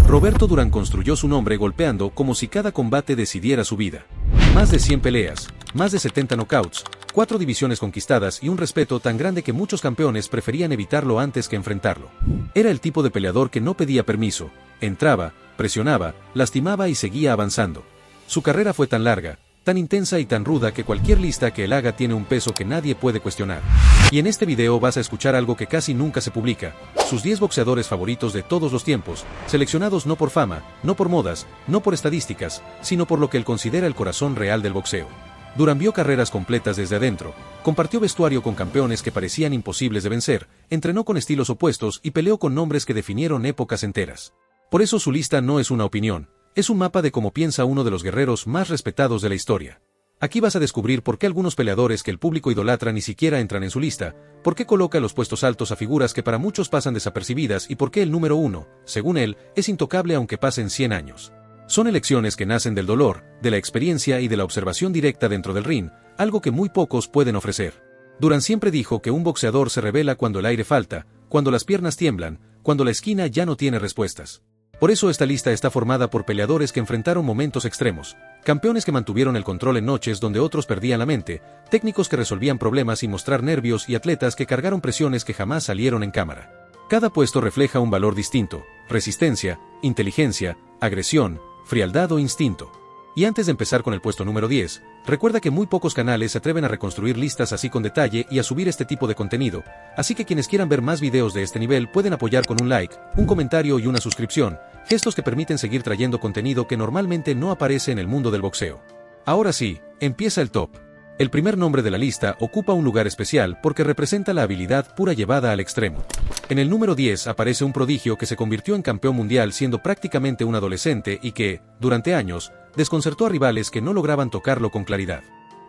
Roberto Durán construyó su nombre golpeando como si cada combate decidiera su vida. Más de 100 peleas, más de 70 knockouts, 4 divisiones conquistadas y un respeto tan grande que muchos campeones preferían evitarlo antes que enfrentarlo. Era el tipo de peleador que no pedía permiso, entraba, presionaba, lastimaba y seguía avanzando. Su carrera fue tan larga, tan intensa y tan ruda que cualquier lista que él haga tiene un peso que nadie puede cuestionar. Y en este video vas a escuchar algo que casi nunca se publica, sus 10 boxeadores favoritos de todos los tiempos, seleccionados no por fama, no por modas, no por estadísticas, sino por lo que él considera el corazón real del boxeo. Durán vio carreras completas desde adentro, compartió vestuario con campeones que parecían imposibles de vencer, entrenó con estilos opuestos y peleó con nombres que definieron épocas enteras. Por eso su lista no es una opinión, es un mapa de cómo piensa uno de los guerreros más respetados de la historia. Aquí vas a descubrir por qué algunos peleadores que el público idolatra ni siquiera entran en su lista, por qué coloca los puestos altos a figuras que para muchos pasan desapercibidas y por qué el número 1, según él, es intocable aunque pasen 100 años. Son elecciones que nacen del dolor, de la experiencia y de la observación directa dentro del ring, algo que muy pocos pueden ofrecer. Durán siempre dijo que un boxeador se revela cuando el aire falta, cuando las piernas tiemblan, cuando la esquina ya no tiene respuestas. Por eso esta lista está formada por peleadores que enfrentaron momentos extremos, campeones que mantuvieron el control en noches donde otros perdían la mente, técnicos que resolvían problemas sin mostrar nervios y atletas que cargaron presiones que jamás salieron en cámara. Cada puesto refleja un valor distinto, resistencia, inteligencia, agresión, frialdad o instinto. Y antes de empezar con el puesto número 10, recuerda que muy pocos canales se atreven a reconstruir listas así con detalle y a subir este tipo de contenido, así que quienes quieran ver más videos de este nivel pueden apoyar con un like, un comentario y una suscripción, gestos que permiten seguir trayendo contenido que normalmente no aparece en el mundo del boxeo. Ahora sí, empieza el top. El primer nombre de la lista ocupa un lugar especial porque representa la habilidad pura llevada al extremo. En el número 10 aparece un prodigio que se convirtió en campeón mundial siendo prácticamente un adolescente y que, durante años, desconcertó a rivales que no lograban tocarlo con claridad.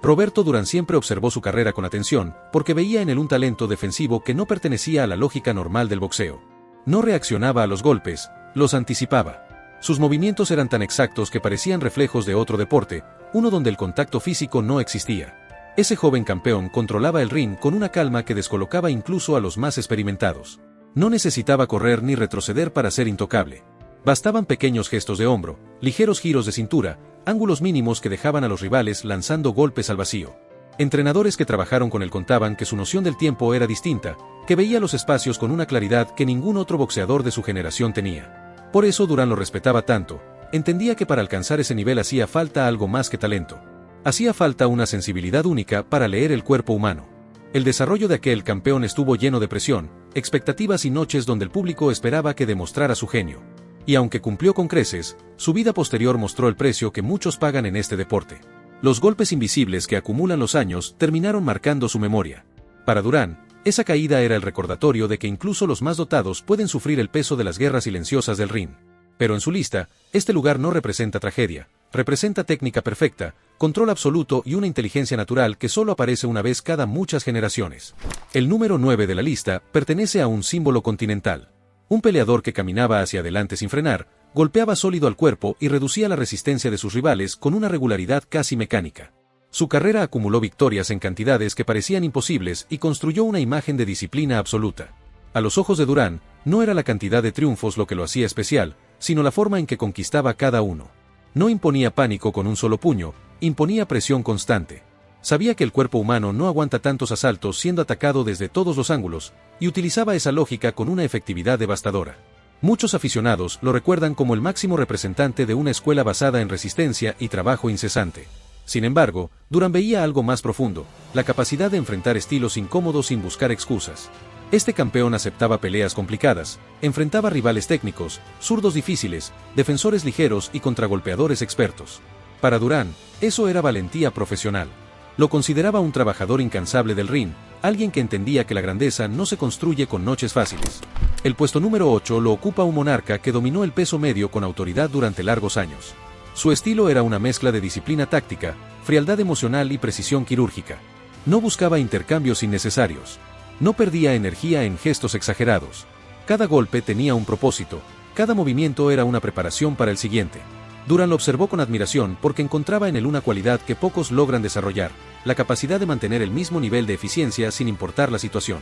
Roberto Durán siempre observó su carrera con atención porque veía en él un talento defensivo que no pertenecía a la lógica normal del boxeo. No reaccionaba a los golpes, los anticipaba. Sus movimientos eran tan exactos que parecían reflejos de otro deporte, uno donde el contacto físico no existía. Ese joven campeón controlaba el ring con una calma que descolocaba incluso a los más experimentados. No necesitaba correr ni retroceder para ser intocable. Bastaban pequeños gestos de hombro, ligeros giros de cintura, ángulos mínimos que dejaban a los rivales lanzando golpes al vacío. Entrenadores que trabajaron con él contaban que su noción del tiempo era distinta, que veía los espacios con una claridad que ningún otro boxeador de su generación tenía. Por eso Durán lo respetaba tanto, entendía que para alcanzar ese nivel hacía falta algo más que talento. Hacía falta una sensibilidad única para leer el cuerpo humano. El desarrollo de aquel campeón estuvo lleno de presión, expectativas y noches donde el público esperaba que demostrara su genio. Y aunque cumplió con creces, su vida posterior mostró el precio que muchos pagan en este deporte. Los golpes invisibles que acumulan los años terminaron marcando su memoria. Para Durán, esa caída era el recordatorio de que incluso los más dotados pueden sufrir el peso de las guerras silenciosas del ring. Pero en su lista, este lugar no representa tragedia, representa técnica perfecta, control absoluto y una inteligencia natural que solo aparece una vez cada muchas generaciones. El número 9 de la lista pertenece a un símbolo continental. Un peleador que caminaba hacia adelante sin frenar, golpeaba sólido al cuerpo y reducía la resistencia de sus rivales con una regularidad casi mecánica. Su carrera acumuló victorias en cantidades que parecían imposibles y construyó una imagen de disciplina absoluta. A los ojos de Durán, no era la cantidad de triunfos lo que lo hacía especial, sino la forma en que conquistaba cada uno. No imponía pánico con un solo puño, imponía presión constante. Sabía que el cuerpo humano no aguanta tantos asaltos siendo atacado desde todos los ángulos, y utilizaba esa lógica con una efectividad devastadora. Muchos aficionados lo recuerdan como el máximo representante de una escuela basada en resistencia y trabajo incesante. Sin embargo, Durán veía algo más profundo, la capacidad de enfrentar estilos incómodos sin buscar excusas. Este campeón aceptaba peleas complicadas, enfrentaba rivales técnicos, zurdos difíciles, defensores ligeros y contragolpeadores expertos. Para Durán, eso era valentía profesional. Lo consideraba un trabajador incansable del ring, alguien que entendía que la grandeza no se construye con noches fáciles. El puesto número 8 lo ocupa un monarca que dominó el peso medio con autoridad durante largos años. Su estilo era una mezcla de disciplina táctica, frialdad emocional y precisión quirúrgica. No buscaba intercambios innecesarios. No perdía energía en gestos exagerados. Cada golpe tenía un propósito, cada movimiento era una preparación para el siguiente. Durán lo observó con admiración porque encontraba en él una cualidad que pocos logran desarrollar, la capacidad de mantener el mismo nivel de eficiencia sin importar la situación.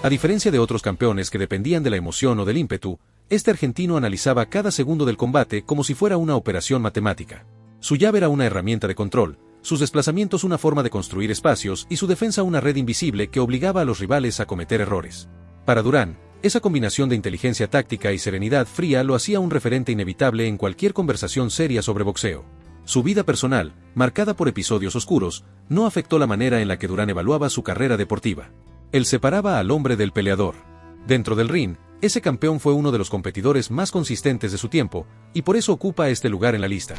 A diferencia de otros campeones que dependían de la emoción o del ímpetu, Este argentino analizaba cada segundo del combate como si fuera una operación matemática. Su llave era una herramienta de control, sus desplazamientos una forma de construir espacios y su defensa una red invisible que obligaba a los rivales a cometer errores. Para Durán, esa combinación de inteligencia táctica y serenidad fría lo hacía un referente inevitable en cualquier conversación seria sobre boxeo. Su vida personal, marcada por episodios oscuros, no afectó la manera en la que Durán evaluaba su carrera deportiva. Él separaba al hombre del peleador. Dentro del ring, ese campeón fue uno de los competidores más consistentes de su tiempo, y por eso ocupa este lugar en la lista.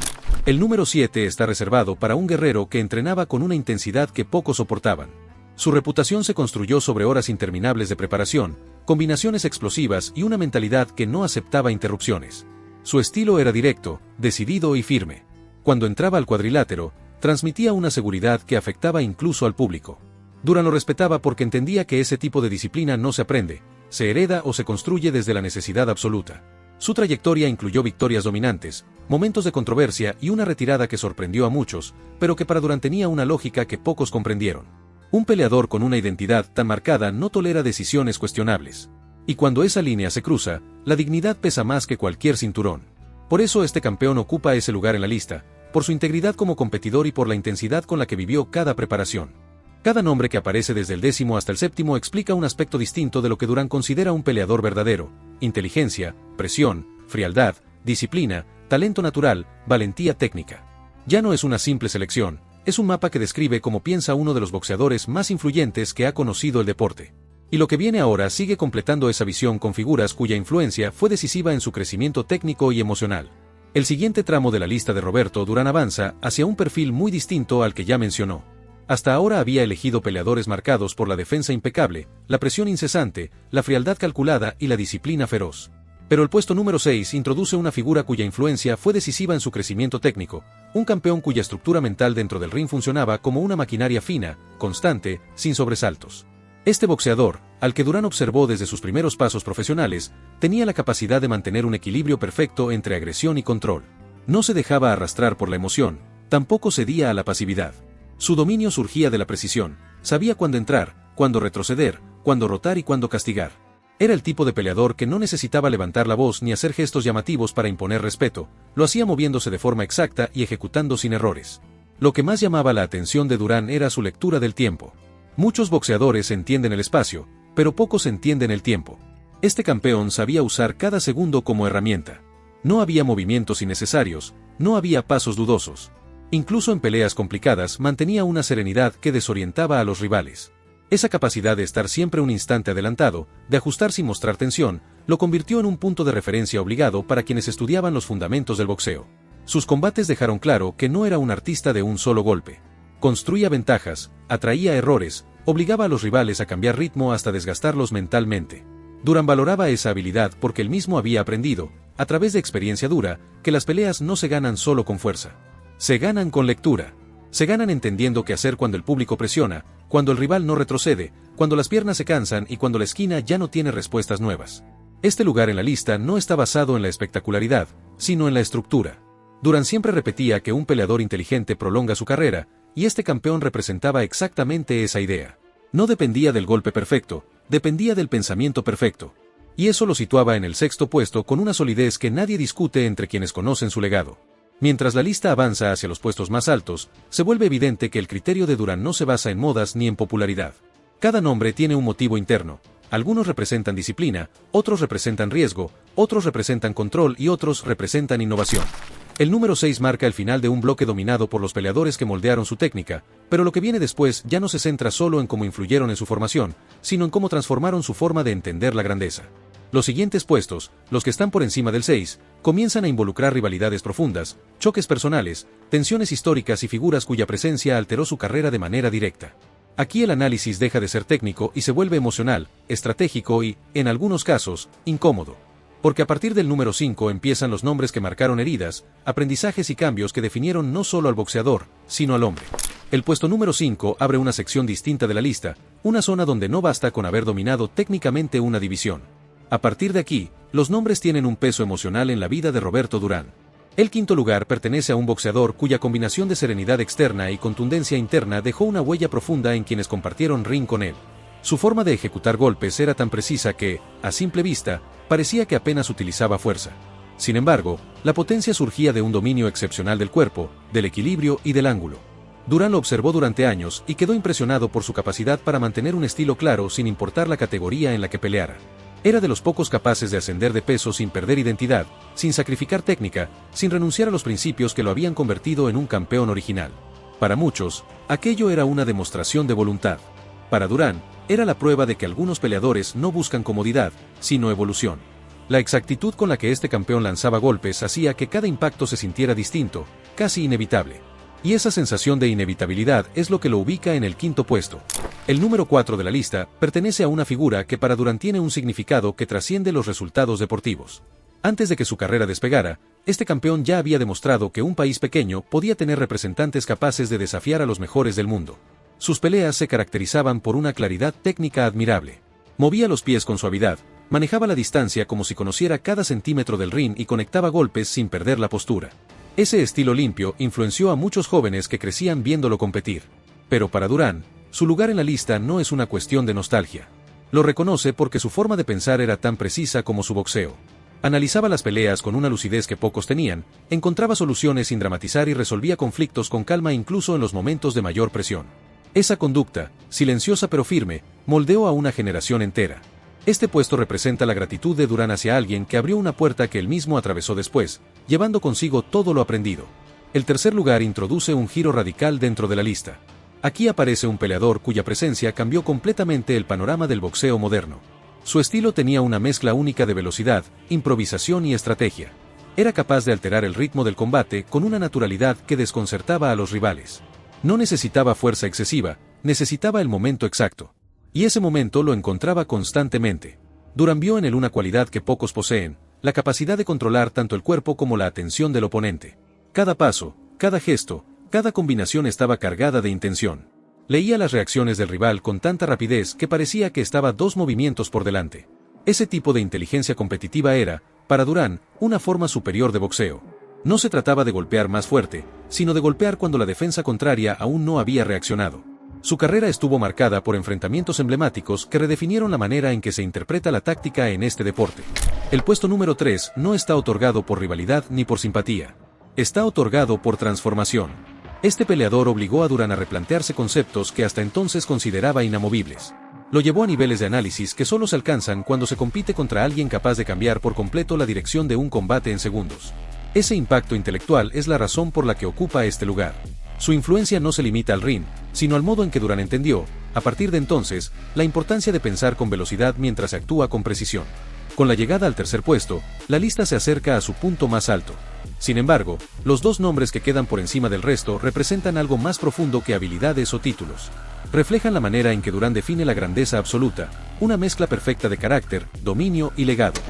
El número 7 está reservado para un guerrero que entrenaba con una intensidad que pocos soportaban. Su reputación se construyó sobre horas interminables de preparación, combinaciones explosivas y una mentalidad que no aceptaba interrupciones. Su estilo era directo, decidido y firme. Cuando entraba al cuadrilátero, transmitía una seguridad que afectaba incluso al público. Durán lo respetaba porque entendía que ese tipo de disciplina no se aprende, se hereda o se construye desde la necesidad absoluta. Su trayectoria incluyó victorias dominantes, momentos de controversia y una retirada que sorprendió a muchos, pero que para Durán tenía una lógica que pocos comprendieron. Un peleador con una identidad tan marcada no tolera decisiones cuestionables. Y cuando esa línea se cruza, la dignidad pesa más que cualquier cinturón. Por eso este campeón ocupa ese lugar en la lista, por su integridad como competidor y por la intensidad con la que vivió cada preparación. Cada nombre que aparece desde el 10º hasta el 7º explica un aspecto distinto de lo que Durán considera un peleador verdadero: inteligencia, presión, frialdad, disciplina, talento natural, valentía técnica. Ya no es una simple selección, es un mapa que describe cómo piensa uno de los boxeadores más influyentes que ha conocido el deporte. Y lo que viene ahora sigue completando esa visión con figuras cuya influencia fue decisiva en su crecimiento técnico y emocional. El siguiente tramo de la lista de Roberto Durán avanza hacia un perfil muy distinto al que ya mencionó. Hasta ahora había elegido peleadores marcados por la defensa impecable, la presión incesante, la frialdad calculada y la disciplina feroz. Pero el puesto número 6 introduce una figura cuya influencia fue decisiva en su crecimiento técnico, un campeón cuya estructura mental dentro del ring funcionaba como una maquinaria fina, constante, sin sobresaltos. Este boxeador, al que Durán observó desde sus primeros pasos profesionales, tenía la capacidad de mantener un equilibrio perfecto entre agresión y control. No se dejaba arrastrar por la emoción, tampoco cedía a la pasividad. Su dominio surgía de la precisión, sabía cuándo entrar, cuándo retroceder, cuándo rotar y cuándo castigar. Era el tipo de peleador que no necesitaba levantar la voz ni hacer gestos llamativos para imponer respeto, lo hacía moviéndose de forma exacta y ejecutando sin errores. Lo que más llamaba la atención de Durán era su lectura del tiempo. Muchos boxeadores entienden el espacio, pero pocos entienden el tiempo. Este campeón sabía usar cada segundo como herramienta. No había movimientos innecesarios, no había pasos dudosos. Incluso en peleas complicadas mantenía una serenidad que desorientaba a los rivales. Esa capacidad de estar siempre un instante adelantado, de ajustar sin mostrar tensión, lo convirtió en un punto de referencia obligado para quienes estudiaban los fundamentos del boxeo. Sus combates dejaron claro que no era un artista de un solo golpe. Construía ventajas, atraía errores, obligaba a los rivales a cambiar ritmo hasta desgastarlos mentalmente. Durán valoraba esa habilidad porque él mismo había aprendido, a través de experiencia dura, que las peleas no se ganan solo con fuerza. Se ganan con lectura. Se ganan entendiendo qué hacer cuando el público presiona, cuando el rival no retrocede, cuando las piernas se cansan y cuando la esquina ya no tiene respuestas nuevas. Este lugar en la lista no está basado en la espectacularidad, sino en la estructura. Durán siempre repetía que un peleador inteligente prolonga su carrera, y este campeón representaba exactamente esa idea. No dependía del golpe perfecto, dependía del pensamiento perfecto. Y eso lo situaba en el 6º puesto con una solidez que nadie discute entre quienes conocen su legado. Mientras la lista avanza hacia los puestos más altos, se vuelve evidente que el criterio de Durán no se basa en modas ni en popularidad. Cada nombre tiene un motivo interno. Algunos representan disciplina, otros representan riesgo, otros representan control y otros representan innovación. El número 6 marca el final de un bloque dominado por los peleadores que moldearon su técnica, pero lo que viene después ya no se centra solo en cómo influyeron en su formación, sino en cómo transformaron su forma de entender la grandeza. Los siguientes puestos, los que están por encima del 6, comienzan a involucrar rivalidades profundas, choques personales, tensiones históricas y figuras cuya presencia alteró su carrera de manera directa. Aquí el análisis deja de ser técnico y se vuelve emocional, estratégico y, en algunos casos, incómodo. Porque a partir del número 5 empiezan los nombres que marcaron heridas, aprendizajes y cambios que definieron no solo al boxeador, sino al hombre. El puesto número 5 abre una sección distinta de la lista, una zona donde no basta con haber dominado técnicamente una división. A partir de aquí, los nombres tienen un peso emocional en la vida de Roberto Durán. El 5º lugar pertenece a un boxeador cuya combinación de serenidad externa y contundencia interna dejó una huella profunda en quienes compartieron ring con él. Su forma de ejecutar golpes era tan precisa que, a simple vista, parecía que apenas utilizaba fuerza. Sin embargo, la potencia surgía de un dominio excepcional del cuerpo, del equilibrio y del ángulo. Durán lo observó durante años y quedó impresionado por su capacidad para mantener un estilo claro sin importar la categoría en la que peleara. Era de los pocos capaces de ascender de peso sin perder identidad, sin sacrificar técnica, sin renunciar a los principios que lo habían convertido en un campeón original. Para muchos, aquello era una demostración de voluntad. Para Durán, era la prueba de que algunos peleadores no buscan comodidad, sino evolución. La exactitud con la que este campeón lanzaba golpes hacía que cada impacto se sintiera distinto, casi inevitable. Y esa sensación de inevitabilidad es lo que lo ubica en el quinto puesto. El número 4 de la lista pertenece a una figura que para Durán tiene un significado que trasciende los resultados deportivos. Antes de que su carrera despegara, este campeón ya había demostrado que un país pequeño podía tener representantes capaces de desafiar a los mejores del mundo. Sus peleas se caracterizaban por una claridad técnica admirable. Movía los pies con suavidad, manejaba la distancia como si conociera cada centímetro del ring y conectaba golpes sin perder la postura. Ese estilo limpio influenció a muchos jóvenes que crecían viéndolo competir. Pero para Durán, su lugar en la lista no es una cuestión de nostalgia. Lo reconoce porque su forma de pensar era tan precisa como su boxeo. Analizaba las peleas con una lucidez que pocos tenían, encontraba soluciones sin dramatizar y resolvía conflictos con calma incluso en los momentos de mayor presión. Esa conducta, silenciosa pero firme, moldeó a una generación entera. Este puesto representa la gratitud de Durán hacia alguien que abrió una puerta que él mismo atravesó después, llevando consigo todo lo aprendido. El tercer lugar introduce un giro radical dentro de la lista. Aquí aparece un peleador cuya presencia cambió completamente el panorama del boxeo moderno. Su estilo tenía una mezcla única de velocidad, improvisación y estrategia. Era capaz de alterar el ritmo del combate con una naturalidad que desconcertaba a los rivales. No necesitaba fuerza excesiva, necesitaba el momento exacto. Y ese momento lo encontraba constantemente. Durán vio en él una cualidad que pocos poseen, la capacidad de controlar tanto el cuerpo como la atención del oponente. Cada paso, cada gesto, cada combinación estaba cargada de intención. Leía las reacciones del rival con tanta rapidez que parecía que estaba 2 movimientos por delante. Ese tipo de inteligencia competitiva era, para Durán, una forma superior de boxeo. No se trataba de golpear más fuerte, sino de golpear cuando la defensa contraria aún no había reaccionado. Su carrera estuvo marcada por enfrentamientos emblemáticos que redefinieron la manera en que se interpreta la táctica en este deporte. El puesto número 3 no está otorgado por rivalidad ni por simpatía. Está otorgado por transformación. Este peleador obligó a Durán a replantearse conceptos que hasta entonces consideraba inamovibles. Lo llevó a niveles de análisis que solo se alcanzan cuando se compite contra alguien capaz de cambiar por completo la dirección de un combate en segundos. Ese impacto intelectual es la razón por la que ocupa este lugar. Su influencia no se limita al ring, sino al modo en que Durán entendió, a partir de entonces, la importancia de pensar con velocidad mientras se actúa con precisión. Con la llegada al tercer puesto, la lista se acerca a su punto más alto. Sin embargo, los 2 nombres que quedan por encima del resto representan algo más profundo que habilidades o títulos. Reflejan la manera en que Durán define la grandeza absoluta, una mezcla perfecta de carácter, dominio y legado.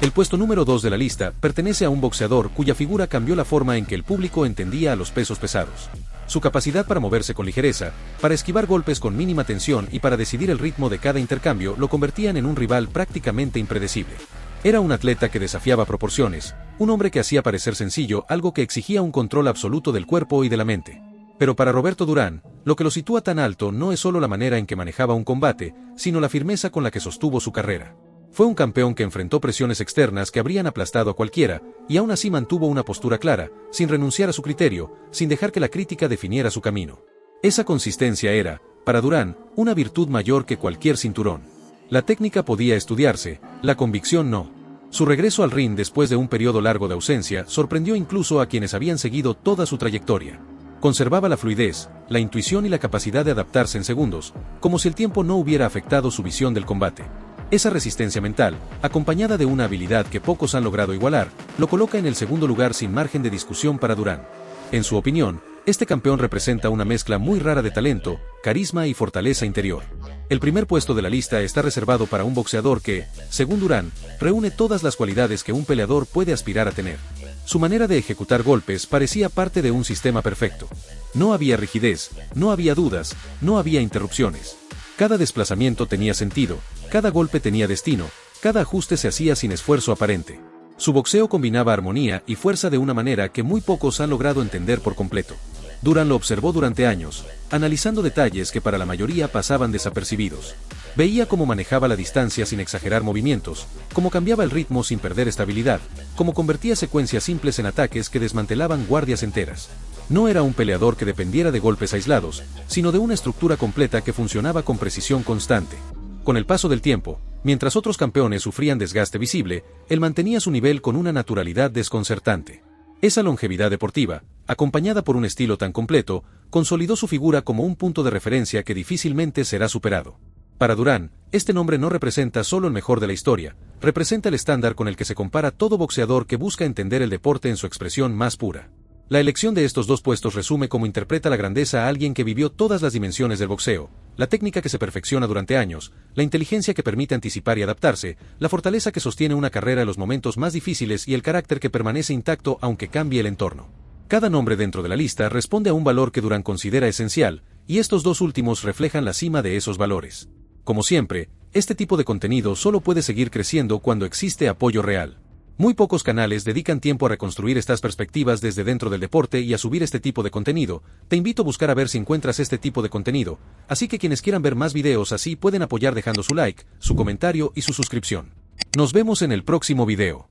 El puesto número 2 de la lista pertenece a un boxeador cuya figura cambió la forma en que el público entendía a los pesos pesados. Su capacidad para moverse con ligereza, para esquivar golpes con mínima tensión y para decidir el ritmo de cada intercambio lo convertían en un rival prácticamente impredecible. Era un atleta que desafiaba proporciones, un hombre que hacía parecer sencillo algo que exigía un control absoluto del cuerpo y de la mente. Pero para Roberto Durán, lo que lo sitúa tan alto no es solo la manera en que manejaba un combate, sino la firmeza con la que sostuvo su carrera. Fue un campeón que enfrentó presiones externas que habrían aplastado a cualquiera, y aún así mantuvo una postura clara, sin renunciar a su criterio, sin dejar que la crítica definiera su camino. Esa consistencia era, para Durán, una virtud mayor que cualquier cinturón. La técnica podía estudiarse, la convicción no. Su regreso al ring después de un periodo largo de ausencia sorprendió incluso a quienes habían seguido toda su trayectoria. Conservaba la fluidez, la intuición y la capacidad de adaptarse en segundos, como si el tiempo no hubiera afectado su visión del combate. Esa resistencia mental, acompañada de una habilidad que pocos han logrado igualar, lo coloca en el segundo lugar sin margen de discusión para Durán. En su opinión, este campeón representa una mezcla muy rara de talento, carisma y fortaleza interior. El primer puesto de la lista está reservado para un boxeador que, según Durán, reúne todas las cualidades que un peleador puede aspirar a tener. Su manera de ejecutar golpes parecía parte de un sistema perfecto. No había rigidez, no había dudas, no había interrupciones. Cada desplazamiento tenía sentido, cada golpe tenía destino, cada ajuste se hacía sin esfuerzo aparente. Su boxeo combinaba armonía y fuerza de una manera que muy pocos han logrado entender por completo. Durán lo observó durante años, analizando detalles que para la mayoría pasaban desapercibidos. Veía cómo manejaba la distancia sin exagerar movimientos, cómo cambiaba el ritmo sin perder estabilidad, cómo convertía secuencias simples en ataques que desmantelaban guardias enteras. No era un peleador que dependiera de golpes aislados, sino de una estructura completa que funcionaba con precisión constante. Con el paso del tiempo, mientras otros campeones sufrían desgaste visible, él mantenía su nivel con una naturalidad desconcertante. Esa longevidad deportiva, acompañada por un estilo tan completo, consolidó su figura como un punto de referencia que difícilmente será superado. Para Duran, este nombre no representa solo el mejor de la historia, representa el estándar con el que se compara todo boxeador que busca entender el deporte en su expresión más pura. La elección de estos dos puestos resume cómo interpreta la grandeza a alguien que vivió todas las dimensiones del boxeo, la técnica que se perfecciona durante años, la inteligencia que permite anticipar y adaptarse, la fortaleza que sostiene una carrera en los momentos más difíciles y el carácter que permanece intacto aunque cambie el entorno. Cada nombre dentro de la lista responde a un valor que Duran considera esencial, y estos dos últimos reflejan la cima de esos valores. Como siempre, este tipo de contenido solo puede seguir creciendo cuando existe apoyo real. Muy pocos canales dedican tiempo a reconstruir estas perspectivas desde dentro del deporte y a subir este tipo de contenido. Te invito a buscar a ver si encuentras este tipo de contenido, así que quienes quieran ver más videos así pueden apoyar dejando su like, su comentario y su suscripción. Nos vemos en el próximo video.